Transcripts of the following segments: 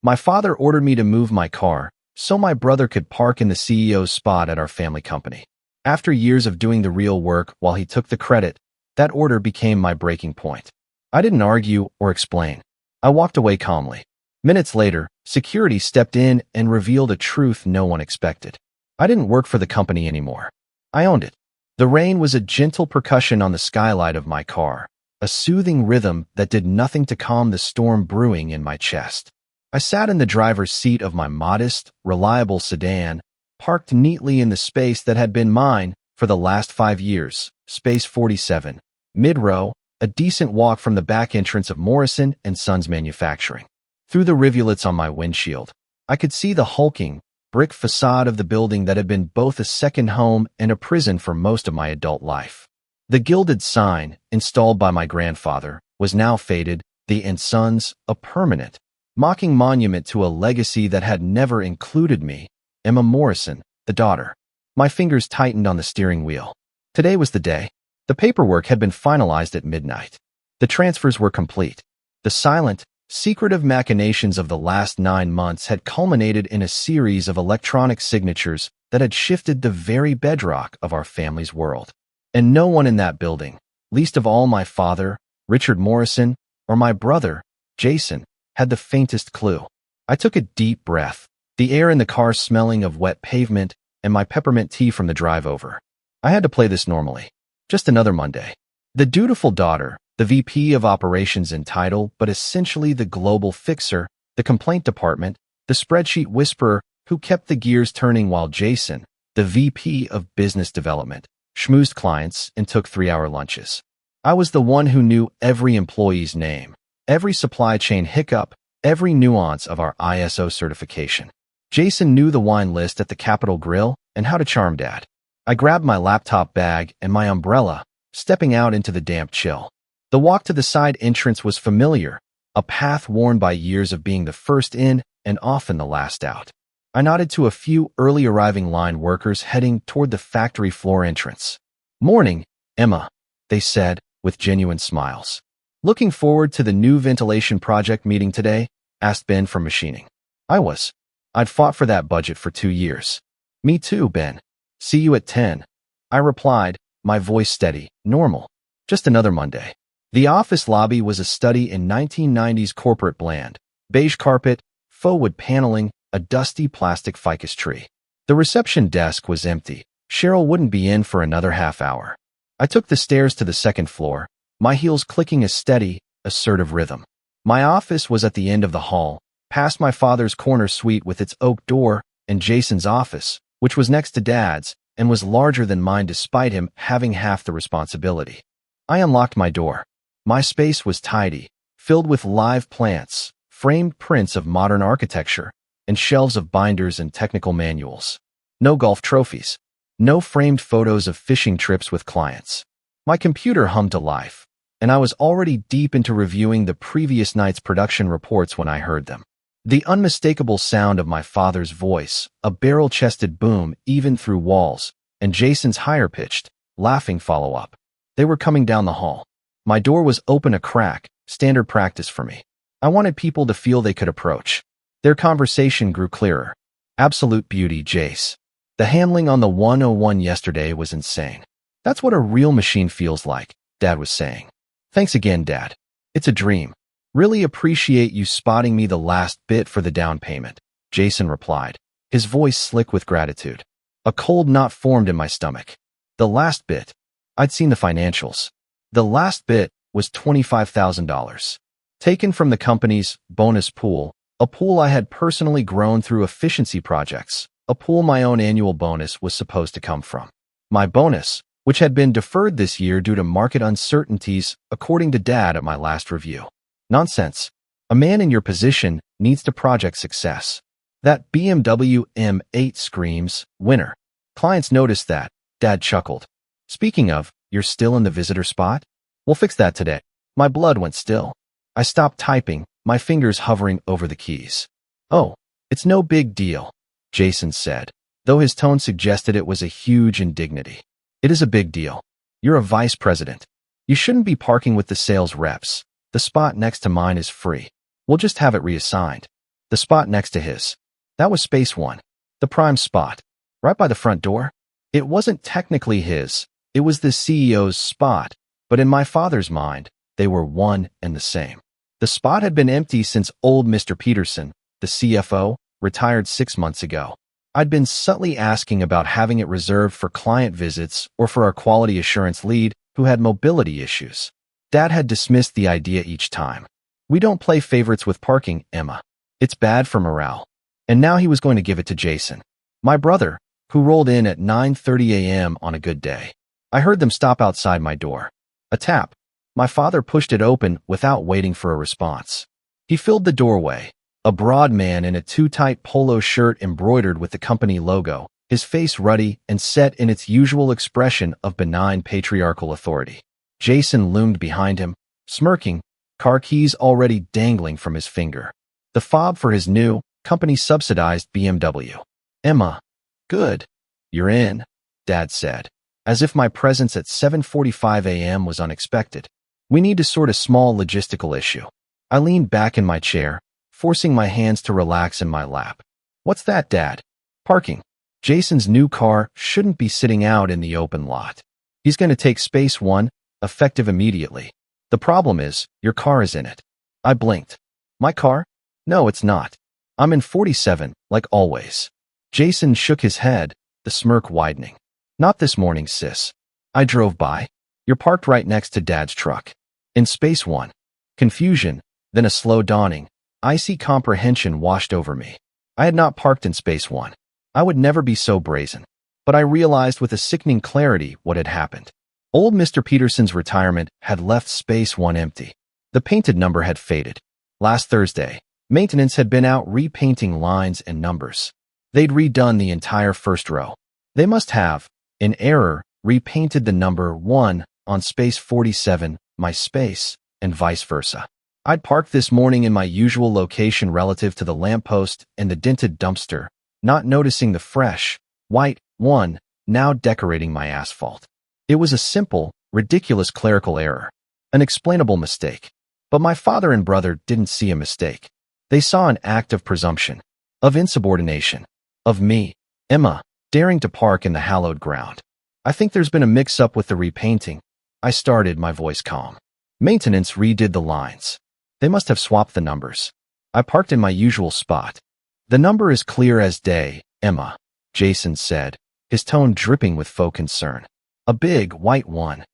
My father ordered me to move my car so my brother could park in the CEO's spot at our family company. After years of doing the real work while he took the credit, that order became my breaking point. I didn't argue or explain. I walked away calmly. Minutes later, security stepped in and revealed a truth no one expected. I didn't work for the company anymore. I owned it. The rain was a gentle percussion on the skylight of my car, a soothing rhythm that did nothing to calm the storm brewing in my chest. I sat in the driver's seat of my modest, reliable sedan, parked neatly in the space that had been mine for the last 5 years, space 47, mid-row, a decent walk from the back entrance of Morrison & Sons Manufacturing. Through the rivulets on my windshield, I could see the hulking, brick facade of the building that had been both a second home and a prison for most of my adult life. The gilded sign, installed by my grandfather, was now faded, the & Sons, a permanent, mocking monument to a legacy that had never included me, Emma Morrison, the daughter. My fingers tightened on the steering wheel. Today was the day. The paperwork had been finalized at midnight. The transfers were complete. The silent, secretive machinations of the last 9 months had culminated in a series of electronic signatures that had shifted the very bedrock of our family's world. And no one in that building, least of all my father, Richard Morrison, or my brother, Jason, had the faintest clue. I took a deep breath, the air in the car smelling of wet pavement and my peppermint tea from the drive over. I had to play this normally. Just another Monday. The dutiful daughter, the VP of operations in title, but essentially the global fixer, the complaint department, the spreadsheet whisperer who kept the gears turning while Jason, the VP of business development, schmoozed clients and took 3-hour lunches. I was the one who knew every employee's name, every supply chain hiccup, every nuance of our ISO certification. Jason knew the wine list at the Capitol Grill and how to charm Dad. I grabbed my laptop bag and my umbrella, stepping out into the damp chill. The walk to the side entrance was familiar, a path worn by years of being the first in and often the last out. I nodded to a few early arriving line workers heading toward the factory floor entrance. "Morning, Emma," they said, with genuine smiles. "Looking forward to the new ventilation project meeting today?" asked Ben from machining. I was. I'd fought for that budget for 2 years. "Me too, Ben. See you at 10. I replied, my voice steady, normal. Just another Monday. The office lobby was a study in 1990s corporate bland. Beige carpet, faux wood paneling, a dusty plastic ficus tree. The reception desk was empty. Cheryl wouldn't be in for another half hour. I took the stairs to the second floor, my heels clicking a steady, assertive rhythm. My office was at the end of the hall, past my father's corner suite with its oak door, and Jason's office, which was next to Dad's and was larger than mine despite him having half the responsibility. I unlocked my door. My space was tidy, filled with live plants, framed prints of modern architecture, and shelves of binders and technical manuals. No golf trophies. No framed photos of fishing trips with clients. My computer hummed to life, and I was already deep into reviewing the previous night's production reports when I heard them. The unmistakable sound of my father's voice, a barrel-chested boom even through walls, and Jason's higher-pitched, laughing follow-up. They were coming down the hall. My door was open a crack, standard practice for me. I wanted people to feel they could approach. Their conversation grew clearer. "Absolute beauty, Jace. The handling on the 101 yesterday was insane. That's what a real machine feels like," Dad was saying. "Thanks again, Dad. It's a dream. Really appreciate you spotting me the last bit for the down payment," Jason replied, his voice slick with gratitude. A cold knot formed in my stomach. The last bit. I'd seen the financials. The last bit was $25,000. Taken from the company's bonus pool, a pool I had personally grown through efficiency projects, a pool my own annual bonus was supposed to come from. My bonus, which had been deferred this year due to market uncertainties, according to Dad at my last review. Nonsense. A man in your position needs to project success. That BMW M8 screams, winner. Clients noticed that. Dad chuckled. "Speaking of, you're still in the visitor spot? We'll fix that today." My blood went still. I stopped typing, my fingers hovering over the keys. "Oh, it's no big deal," Jason said, though his tone suggested it was a huge indignity. "It is a big deal. You're a vice president. You shouldn't be parking with the sales reps. The spot next to mine is free. We'll just have it reassigned." The spot next to his. That was space 1. The prime spot. Right by the front door. It wasn't technically his. It was the CEO's spot. But in my father's mind, they were one and the same. The spot had been empty since old Mr. Peterson, the CFO, retired 6 months ago. I'd been subtly asking about having it reserved for client visits or for our quality assurance lead who had mobility issues. Dad had dismissed the idea each time. We don't play favorites with parking, Emma. It's bad for morale. And now he was going to give it to Jason, my brother, who rolled in at 9:30 a.m. on a good day. I heard them stop outside my door. A tap. My father pushed it open without waiting for a response. He filled the doorway, a broad man in a too-tight polo shirt embroidered with the company logo, his face ruddy and set in its usual expression of benign patriarchal authority. Jason loomed behind him, smirking, car keys already dangling from his finger. The fob for his new, company-subsidized BMW. Emma. Good. You're in, Dad said, as if my presence at 7:45 a.m. was unexpected. We need to sort a small logistical issue. I leaned back in my chair, forcing my hands to relax in my lap. What's that, Dad? Parking. Jason's new car shouldn't be sitting out in the open lot. He's going to take space 1, effective immediately. The problem is, your car is in it. I blinked. My car? No, it's not. I'm in 47, like always. Jason shook his head, the smirk widening. Not this morning, sis. I drove by. You're parked right next to Dad's truck. In space 1. Confusion, then a slow dawning, icy comprehension washed over me. I had not parked in space 1. I would never be so brazen. But I realized with a sickening clarity what had happened. Old Mr. Peterson's retirement had left space 1 empty. The painted number had faded. Last Thursday, maintenance had been out repainting lines and numbers. They'd redone the entire first row. They must have, in error, repainted the number 1 on space 47, my space, and vice versa. I'd parked this morning in my usual location relative to the lamppost and the dented dumpster, not noticing the fresh, white 1 now decorating my asphalt. It was a simple, ridiculous clerical error, an explainable mistake. But my father and brother didn't see a mistake. They saw an act of presumption, of insubordination, of me, Emma, daring to park in the hallowed ground. I think there's been a mix-up with the repainting. I started, my voice calm. Maintenance redid the lines. They must have swapped the numbers. I parked in my usual spot. The number is clear as day, Emma, Jason said, his tone dripping with faux concern. A big, white 1.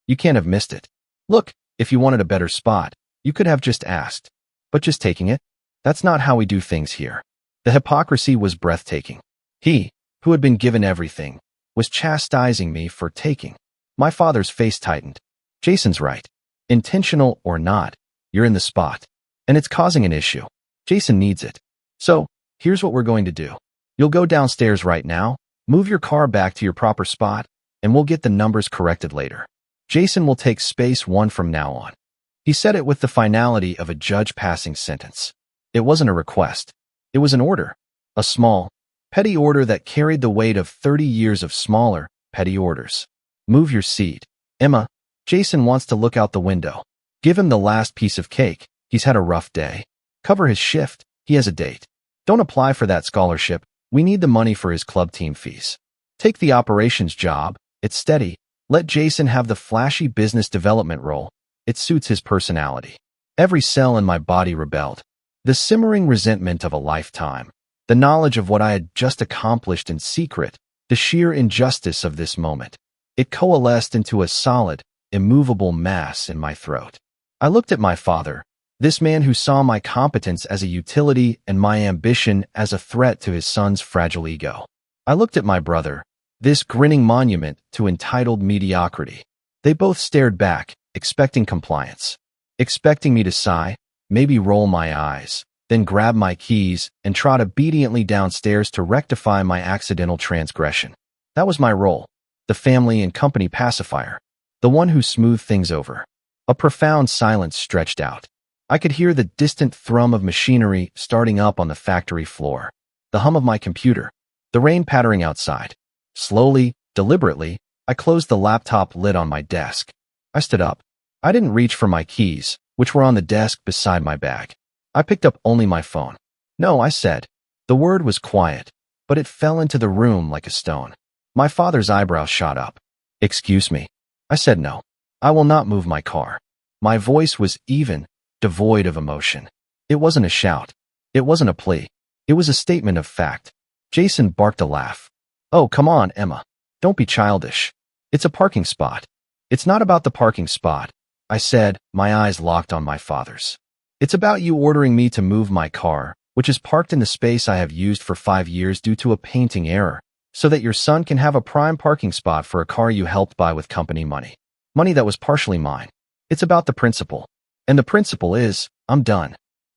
You can't have missed it. Look, if you wanted a better spot, you could have just asked. But just taking it? That's not how we do things here. The hypocrisy was breathtaking. He, who had been given everything, was chastising me for taking. My father's face tightened. Jason's right. Intentional or not, you're in the spot. And it's causing an issue. Jason needs it. So, here's what we're going to do. You'll go downstairs right now, move your car back to your proper spot, and we'll get the numbers corrected later. Jason will take space 1 from now on. He said it with the finality of a judge passing sentence. It wasn't a request. It was an order. A small, petty order that carried the weight of 30 years of smaller, petty orders. Move your seat. Emma, Jason wants to look out the window. Give him the last piece of cake. He's had a rough day. Cover his shift. He has a date. Don't apply for that scholarship. We need the money for his club team fees. Take the operations job. It's steady. Let Jason have the flashy business development role. It suits his personality. Every cell in my body rebelled. The simmering resentment of a lifetime. The knowledge of what I had just accomplished in secret. The sheer injustice of this moment. It coalesced into a solid, immovable mass in my throat. I looked at my father, this man who saw my competence as a utility and my ambition as a threat to his son's fragile ego. I looked at my brother, this grinning monument to entitled mediocrity. They both stared back, expecting compliance. Expecting me to sigh, maybe roll my eyes, then grab my keys and trot obediently downstairs to rectify my accidental transgression. That was my role. The family and company pacifier. The one who smoothed things over. A profound silence stretched out. I could hear the distant thrum of machinery starting up on the factory floor. The hum of my computer. The rain pattering outside. Slowly, deliberately, I closed the laptop lid on my desk. I stood up. I didn't reach for my keys, which were on the desk beside my bag. I picked up only my phone. No, I said. The word was quiet, but it fell into the room like a stone. My father's eyebrows shot up. Excuse me. I said no. I will not move my car. My voice was even, devoid of emotion. It wasn't a shout. It wasn't a plea. It was a statement of fact. Jason barked a laugh. Oh, come on, Emma. Don't be childish. It's a parking spot. It's not about the parking spot, I said, my eyes locked on my father's. It's about you ordering me to move my car, which is parked in the space I have used for 5 years due to a painting error, so that your son can have a prime parking spot for a car you helped buy with company money. Money that was partially mine. It's about the principle. And the principle is, I'm done.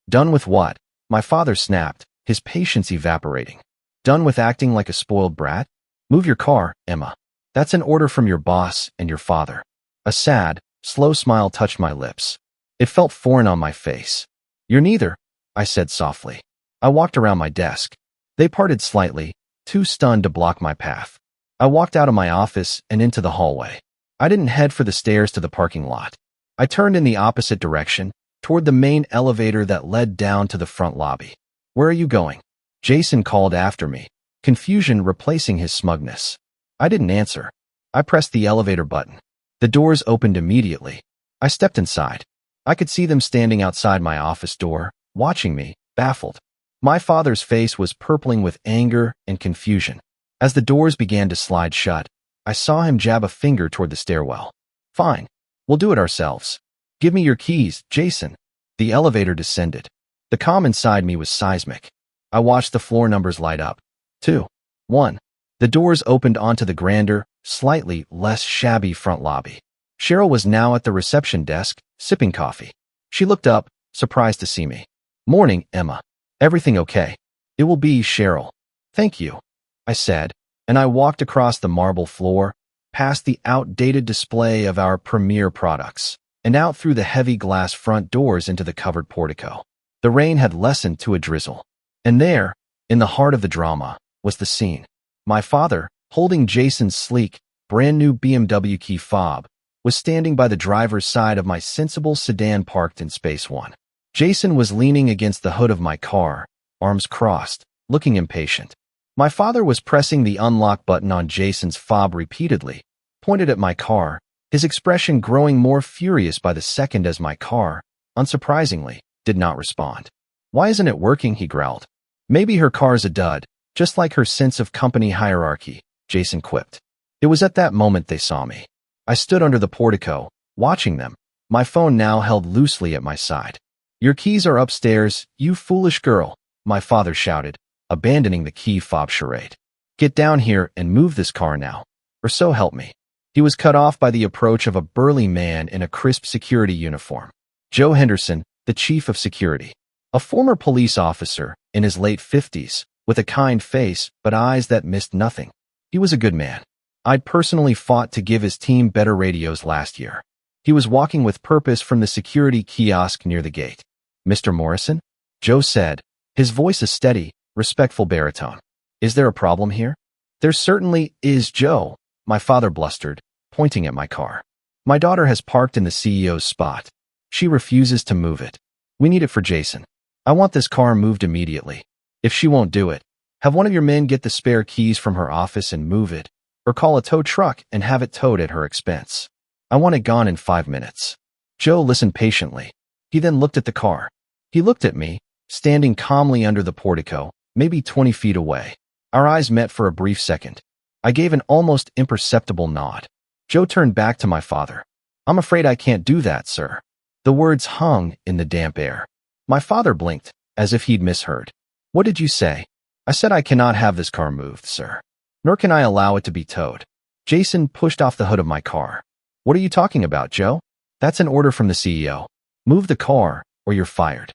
Done with what? My father snapped, his patience evaporating. Done with acting like a spoiled brat? Move your car, Emma. That's an order from your boss and your father. A sad, slow smile touched my lips. It felt foreign on my face. You're neither, I said softly. I walked around my desk. They parted slightly, too stunned to block my path. I walked out of my office and into the hallway. I didn't head for the stairs to the parking lot. I turned in the opposite direction, toward the main elevator that led down to the front lobby. Where are you going? Jason called after me, confusion replacing his smugness. I didn't answer. I pressed the elevator button. The doors opened immediately. I stepped inside. I could see them standing outside my office door, watching me, baffled. My father's face was purpling with anger and confusion. As the doors began to slide shut, I saw him jab a finger toward the stairwell. Fine. We'll do it ourselves. Give me your keys, Jason. The elevator descended. The calm inside me was seismic. I watched the floor numbers light up. 2, 1. The doors opened onto the grander, slightly less shabby front lobby. Cheryl was now at the reception desk, sipping coffee. She looked up, surprised to see me. Morning, Emma. Everything okay? It will be, Cheryl. Thank you, I said, and I walked across the marble floor, past the outdated display of our premier products, and out through the heavy glass front doors into the covered portico. The rain had lessened to a drizzle. And there, in the heart of the drama, was the scene. My father, holding Jason's sleek, brand-new BMW key fob, was standing by the driver's side of my sensible sedan parked in Space One. Jason was leaning against the hood of my car, arms crossed, looking impatient. My father was pressing the unlock button on Jason's fob repeatedly, pointed at my car, his expression growing more furious by the second as my car, unsurprisingly, did not respond. Why isn't it working, he growled. Maybe her car's a dud, just like her sense of company hierarchy, Jason quipped. It was at that moment they saw me. I stood under the portico, watching them, my phone now held loosely at my side. Your keys are upstairs, you foolish girl, my father shouted, abandoning the key fob charade. Get down here and move this car now, or so help me. He was cut off by the approach of a burly man in a crisp security uniform. Joe Henderson, the chief of security. A former police officer, in his late 50s, with a kind face but eyes that missed nothing. He was a good man. I'd personally fought to give his team better radios last year. He was walking with purpose from the security kiosk near the gate. Mr. Morrison? Joe said, his voice a steady, respectful baritone. Is there a problem here? There certainly is, Joe, my father blustered, pointing at my car. My daughter has parked in the CEO's spot. She refuses to move it. We need it for Jason. I want this car moved immediately. If she won't do it, have one of your men get the spare keys from her office and move it, or call a tow truck and have it towed at her expense. I want it gone in 5 minutes. Joe listened patiently. He then looked at the car. He looked at me, standing calmly under the portico, maybe 20 feet away. Our eyes met for a brief second. I gave an almost imperceptible nod. Joe turned back to my father. I'm afraid I can't do that, sir. The words hung in the damp air. My father blinked, as if he'd misheard. What did you say? I said I cannot have this car moved, sir. Nor can I allow it to be towed. Jason pushed off the hood of my car. What are you talking about, Joe? That's an order from the CEO. Move the car, or you're fired.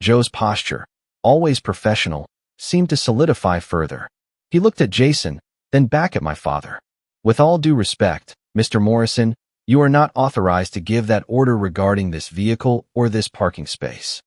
Joe's posture, always professional, seemed to solidify further. He looked at Jason, then back at my father. With all due respect, Mr. Morrison, you are not authorized to give that order regarding this vehicle or this parking space.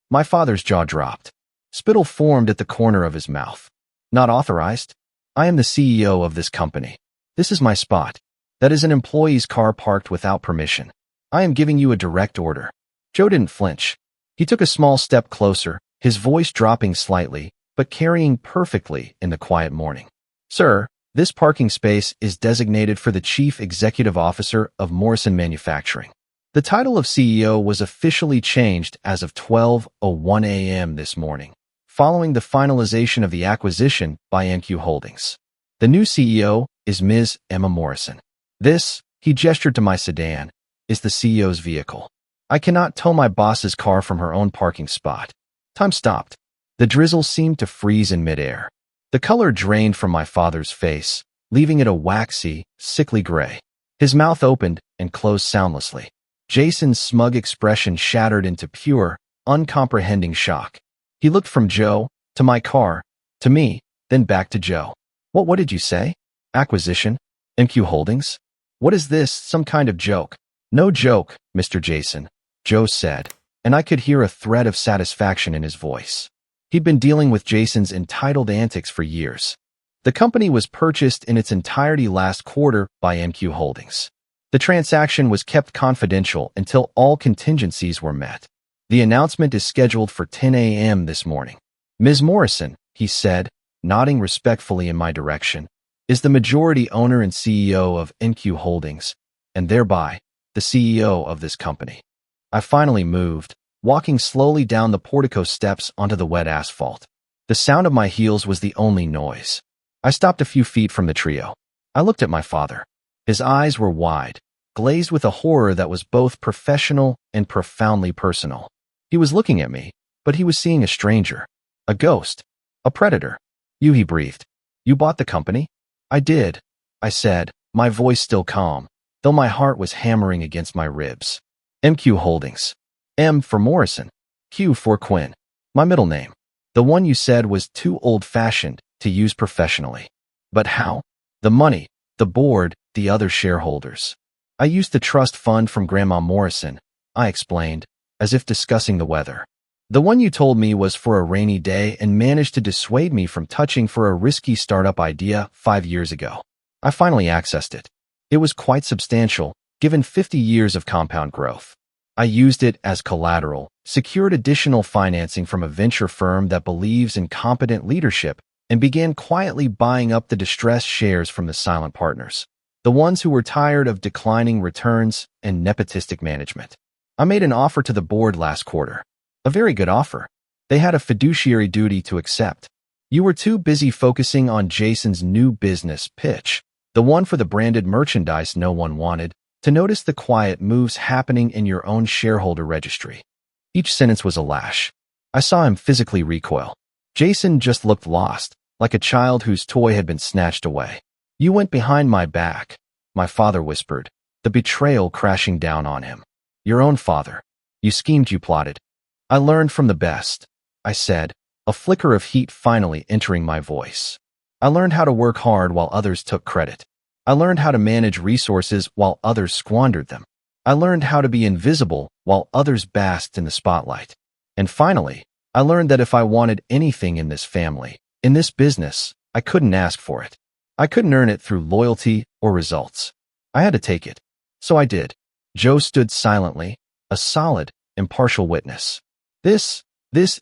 My father's jaw dropped. Spittle formed at the corner of his mouth. Not authorized? I am the CEO of this company. This is my spot. That is an employee's car parked without permission. I am giving you a direct order. Joe didn't flinch. He took a small step closer, his voice dropping slightly, but carrying perfectly in the quiet morning. Sir, this parking space is designated for the Chief Executive Officer of Morrison Manufacturing. The title of CEO was officially changed as of 12:01 a.m. this morning, following the finalization of the acquisition by NQ Holdings. The new CEO is Ms. Emma Morrison. This, he gestured to my sedan, is the CEO's vehicle. I cannot tow my boss's car from her own parking spot. Time stopped. The drizzle seemed to freeze in midair. The color drained from my father's face, leaving it a waxy, sickly gray. His mouth opened and closed soundlessly. Jason's smug expression shattered into pure, uncomprehending shock. He looked from Joe, to my car, to me, then back to Joe. What did you say? Acquisition? NQ Holdings? What is this, some kind of joke? No joke, Mr. Jason, Joe said, and I could hear a thread of satisfaction in his voice. He'd been dealing with Jason's entitled antics for years. The company was purchased in its entirety last quarter by NQ Holdings. The transaction was kept confidential until all contingencies were met. The announcement is scheduled for 10 a.m. this morning. Ms. Morrison, he said, nodding respectfully in my direction, is the majority owner and CEO of NQ Holdings, and thereby the CEO of this company. I finally moved, walking slowly down the portico steps onto the wet asphalt. The sound of my heels was the only noise. I stopped a few feet from the trio. I looked at my father. His eyes were wide, glazed with a horror that was both professional and profoundly personal. He was looking at me, but he was seeing a stranger. A ghost. A predator. He breathed. You bought the company? I did, I said, my voice still calm, though my heart was hammering against my ribs. NQ Holdings. M for Morrison. Q for Quinn. My middle name. The one you said was too old-fashioned to use professionally. But how? The money, the board, the other shareholders. I used the trust fund from Grandma Morrison, I explained, as if discussing the weather. The one you told me was for a rainy day and managed to dissuade me from touching for a risky startup idea 5 years ago. I finally accessed it. It was quite substantial, given 50 years of compound growth. I used it as collateral, secured additional financing from a venture firm that believes in competent leadership, and began quietly buying up the distressed shares from the silent partners, the ones who were tired of declining returns and nepotistic management. I made an offer to the board last quarter. A very good offer. They had a fiduciary duty to accept. You were too busy focusing on Jason's new business pitch, the one for the branded merchandise no one wanted, to notice the quiet moves happening in your own shareholder registry. Each sentence was a lash. I saw him physically recoil. Jason just looked lost, like a child whose toy had been snatched away. You went behind my back, my father whispered, the betrayal crashing down on him. Your own father. You schemed, you plotted. I learned from the best, I said, a flicker of heat finally entering my voice. I learned how to work hard while others took credit. I learned how to manage resources while others squandered them. I learned how to be invisible while others basked in the spotlight. And finally, I learned that if I wanted anything in this family, in this business, I couldn't ask for it. I couldn't earn it through loyalty or results. I had to take it. So I did. Joe stood silently, a solid, impartial witness. This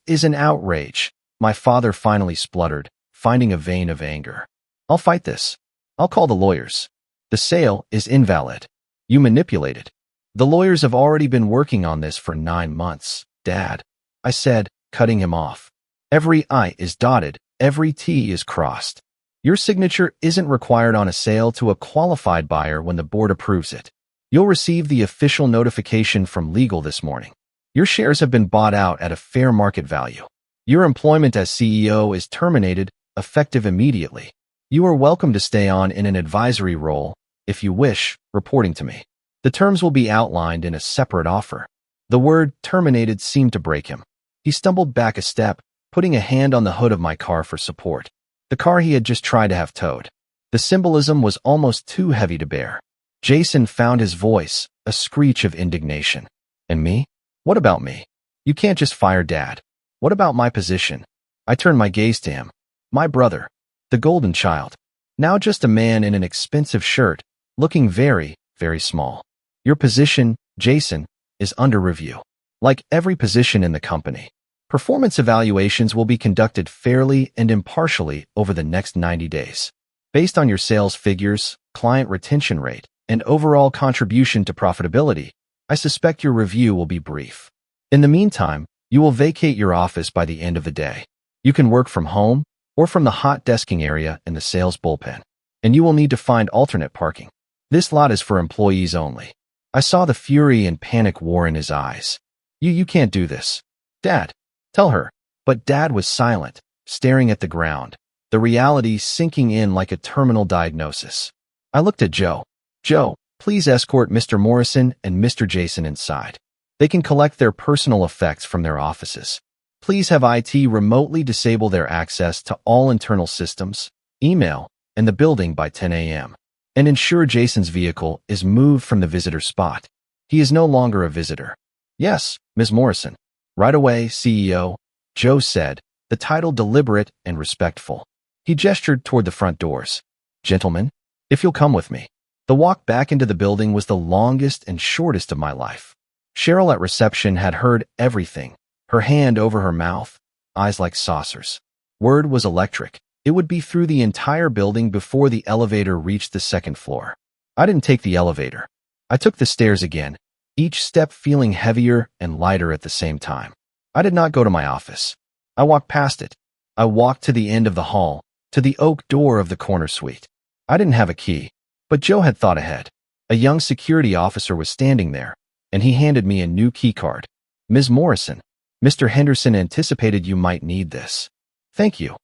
is an outrage, my father finally spluttered, finding a vein of anger. I'll fight this. I'll call the lawyers. The sale is invalid. You manipulated. The lawyers have already been working on this for 9 months, Dad, I said, cutting him off. Every I is dotted, every T is crossed. Your signature isn't required on a sale to a qualified buyer when the board approves it. You'll receive the official notification from legal this morning. Your shares have been bought out at a fair market value. Your employment as CEO is terminated, effective immediately. You are welcome to stay on in an advisory role, if you wish, reporting to me. The terms will be outlined in a separate offer. The word terminated seemed to break him. He stumbled back a step, putting a hand on the hood of my car for support. The car he had just tried to have towed. The symbolism was almost too heavy to bear. Jason found his voice, a screech of indignation. And me? What about me? You can't just fire Dad. What about my position? I turned my gaze to him. My brother. The golden child. Now just a man in an expensive shirt, looking very, very small. Your position, Jason, is under review. Like every position in the company. Performance evaluations will be conducted fairly and impartially over the next 90 days. Based on your sales figures, client retention rate, and overall contribution to profitability, I suspect your review will be brief. In the meantime, you will vacate your office by the end of the day. You can work from home or from the hot desking area in the sales bullpen, and you will need to find alternate parking. This lot is for employees only. I saw the fury and panic war in his eyes. You can't do this. Dad, tell her. But Dad was silent, staring at the ground, the reality sinking in like a terminal diagnosis. I looked at Joe. Joe, please escort Mr. Morrison and Mr. Jason inside. They can collect their personal effects from their offices. Please have IT remotely disable their access to all internal systems, email, and the building by 10 a.m. And ensure Jason's vehicle is moved from the visitor spot. He is no longer a visitor. Yes, Ms. Morrison. Right away, CEO, Joe said, the title deliberate and respectful. He gestured toward the front doors. Gentlemen, if you'll come with me. The walk back into the building was the longest and shortest of my life. Cheryl at reception had heard everything, her hand over her mouth, eyes like saucers. Word was electric. It would be through the entire building before the elevator reached the second floor. I didn't take the elevator. I took the stairs again, each step feeling heavier and lighter at the same time. I did not go to my office. I walked past it. I walked to the end of the hall, to the oak door of the corner suite. I didn't have a key, but Joe had thought ahead. A young security officer was standing there, and he handed me a new key card. Ms. Morrison, Mr. Henderson anticipated you might need this. Thank you,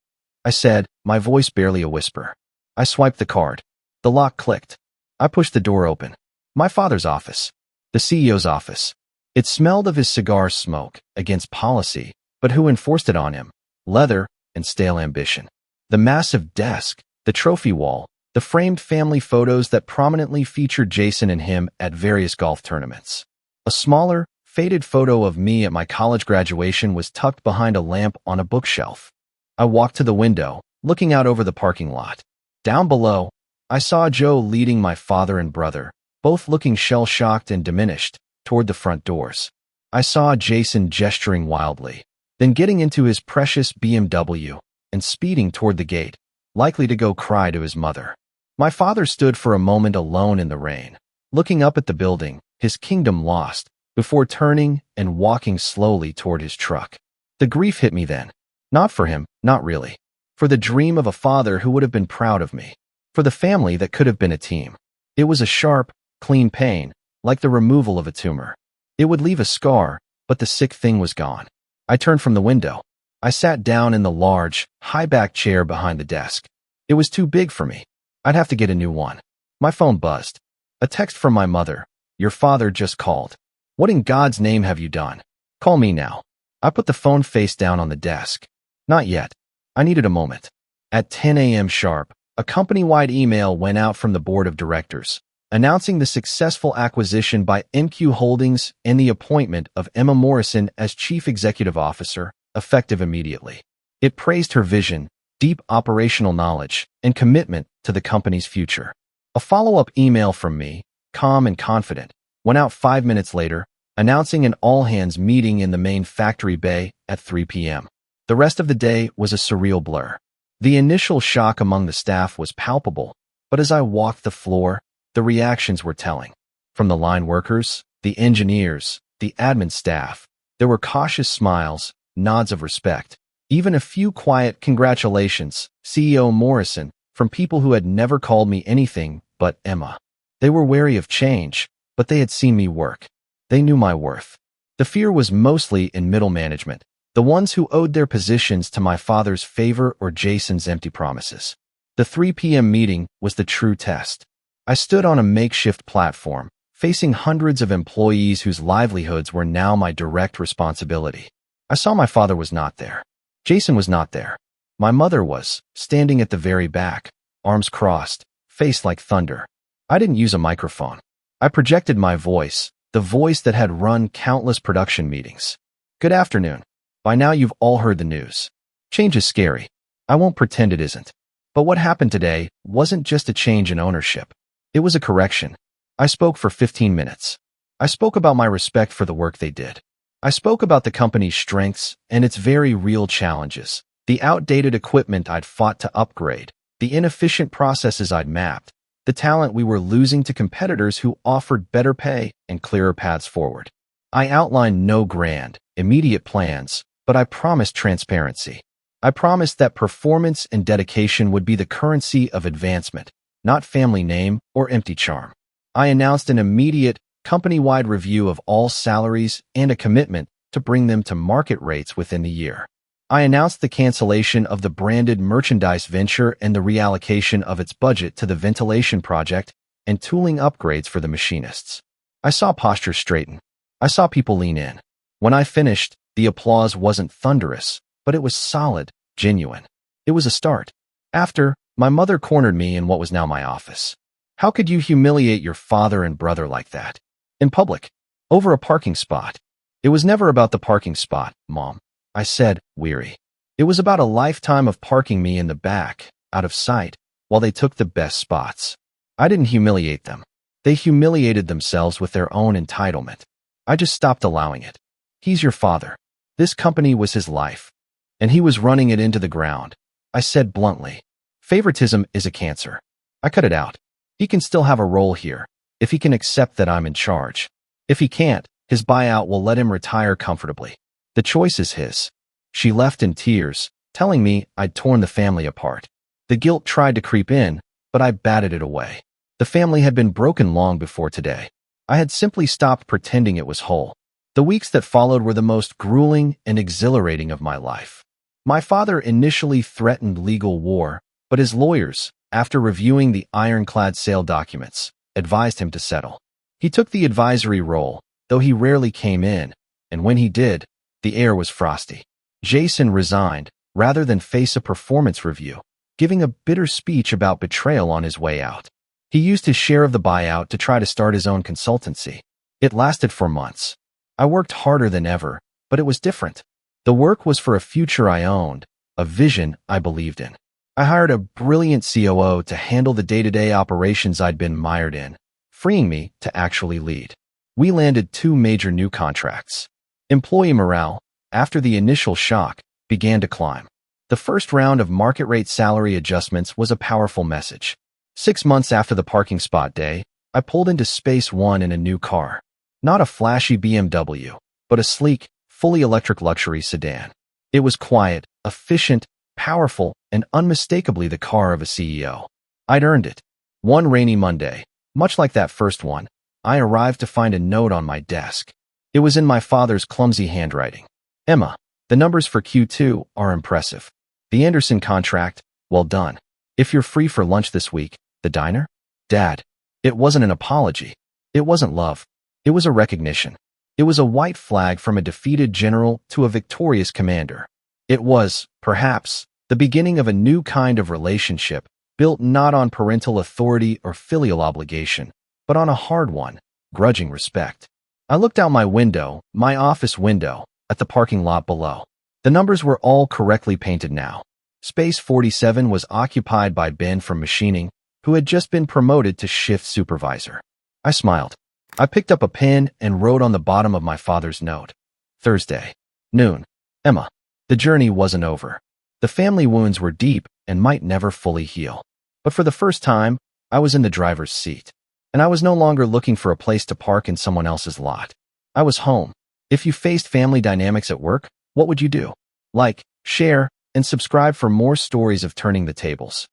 I said, my voice barely a whisper. I swiped the card. The lock clicked. I pushed the door open. My father's office. The CEO's office. It smelled of his cigar smoke, against policy, but who enforced it on him? Leather and stale ambition. The massive desk, the trophy wall, the framed family photos that prominently featured Jason and him at various golf tournaments. A smaller, faded photo of me at my college graduation was tucked behind a lamp on a bookshelf. I walked to the window, looking out over the parking lot. Down below, I saw Joe leading my father and brother, both looking shell-shocked and diminished, toward the front doors. I saw Jason gesturing wildly, then getting into his precious BMW and speeding toward the gate, likely to go cry to his mother. My father stood for a moment alone in the rain, looking up at the building, his kingdom lost, before turning and walking slowly toward his truck. The grief hit me then. Not for him, not really. For the dream of a father who would have been proud of me. For the family that could have been a team. It was a sharp, clean pain, like the removal of a tumor. It would leave a scar, but the sick thing was gone. I turned from the window. I sat down in the large, high-backed chair behind the desk. It was too big for me. I'd have to get a new one. My phone buzzed. A text from my mother. Your father just called. What in God's name have you done? Call me now. I put the phone face down on the desk. Not yet. I needed a moment. At 10 a.m. sharp, a company-wide email went out from the board of directors, announcing the successful acquisition by MQ Holdings and the appointment of Emma Morrison as Chief Executive Officer, effective immediately. It praised her vision, deep operational knowledge, and commitment to the company's future. A follow-up email from me, calm and confident, went out 5 minutes later, announcing an all-hands meeting in the main factory bay at 3 p.m. The rest of the day was a surreal blur. The initial shock among the staff was palpable, but as I walked the floor, the reactions were telling. From the line workers, the engineers, the admin staff, there were cautious smiles, nods of respect, even a few quiet congratulations, CEO Morrison, from people who had never called me anything but Emma. They were wary of change, but they had seen me work. They knew my worth. The fear was mostly in middle management, the ones who owed their positions to my father's favor or Jason's empty promises. The 3 p.m. meeting was the true test. I stood on a makeshift platform, facing hundreds of employees whose livelihoods were now my direct responsibility. I saw my father was not there. Jason was not there. My mother was, standing at the very back, arms crossed, face like thunder. I didn't use a microphone. I projected my voice, the voice that had run countless production meetings. Good afternoon. By now you've all heard the news. Change is scary. I won't pretend it isn't. But what happened today wasn't just a change in ownership. It was a correction. I spoke for 15 minutes. I spoke about my respect for the work they did. I spoke about the company's strengths and its very real challenges, the outdated equipment I'd fought to upgrade, the inefficient processes I'd mapped, the talent we were losing to competitors who offered better pay and clearer paths forward. I outlined no grand, immediate plans, but I promised transparency. I promised that performance and dedication would be the currency of advancement, not family name or empty charm. I announced an immediate, company-wide review of all salaries and a commitment to bring them to market rates within the year. I announced the cancellation of the branded merchandise venture and the reallocation of its budget to the ventilation project and tooling upgrades for the machinists. I saw postures straighten. I saw people lean in. When I finished, the applause wasn't thunderous, but it was solid, genuine. It was a start. After, my mother cornered me in what was now my office. How could you humiliate your father and brother like that? In public. Over a parking spot. It was never about the parking spot, Mom, I said, weary. It was about a lifetime of parking me in the back, out of sight, while they took the best spots. I didn't humiliate them. They humiliated themselves with their own entitlement. I just stopped allowing it. He's your father. This company was his life. And he was running it into the ground. I said bluntly. Favoritism is a cancer. I cut it out. He can still have a role here, if he can accept that I'm in charge. If he can't, his buyout will let him retire comfortably. The choice is his. She left in tears, telling me I'd torn the family apart. The guilt tried to creep in, but I batted it away. The family had been broken long before today. I had simply stopped pretending it was whole. The weeks that followed were the most grueling and exhilarating of my life. My father initially threatened legal war, but his lawyers, after reviewing the ironclad sale documents, advised him to settle. He took the advisory role, though he rarely came in, and when he did, the air was frosty. Jason resigned, rather than face a performance review, giving a bitter speech about betrayal on his way out. He used his share of the buyout to try to start his own consultancy. It lasted for months. I worked harder than ever, but it was different. The work was for a future I owned, a vision I believed in. I hired a brilliant COO to handle the day-to-day operations I'd been mired in, freeing me to actually lead. We landed 2 major new contracts. Employee morale, after the initial shock, began to climb. The first round of market rate salary adjustments was a powerful message. 6 months after the parking spot day, I pulled into Space One in a new car. Not a flashy BMW, but a sleek, fully electric luxury sedan. It was quiet, efficient, powerful, and unmistakably the car of a CEO. I'd earned it. One rainy Monday, much like that first one, I arrived to find a note on my desk. It was in my father's clumsy handwriting. Emma, the numbers for Q2 are impressive. The Anderson contract, well done. If you're free for lunch this week, the diner? Dad. It wasn't an apology. It wasn't love. It was a recognition. It was a white flag from a defeated general to a victorious commander. It was, perhaps, the beginning of a new kind of relationship, built not on parental authority or filial obligation, but on a hard one, grudging respect. I looked out my window, my office window, at the parking lot below. The numbers were all correctly painted now. Space 47 was occupied by Ben from machining, who had just been promoted to shift supervisor. I smiled. I picked up a pen and wrote on the bottom of my father's note. Thursday, noon. Emma. The journey wasn't over. The family wounds were deep and might never fully heal. But for the first time, I was in the driver's seat. And I was no longer looking for a place to park in someone else's lot. I was home. If you faced family dynamics at work, what would you do? Like, share, and subscribe for more stories of turning the tables.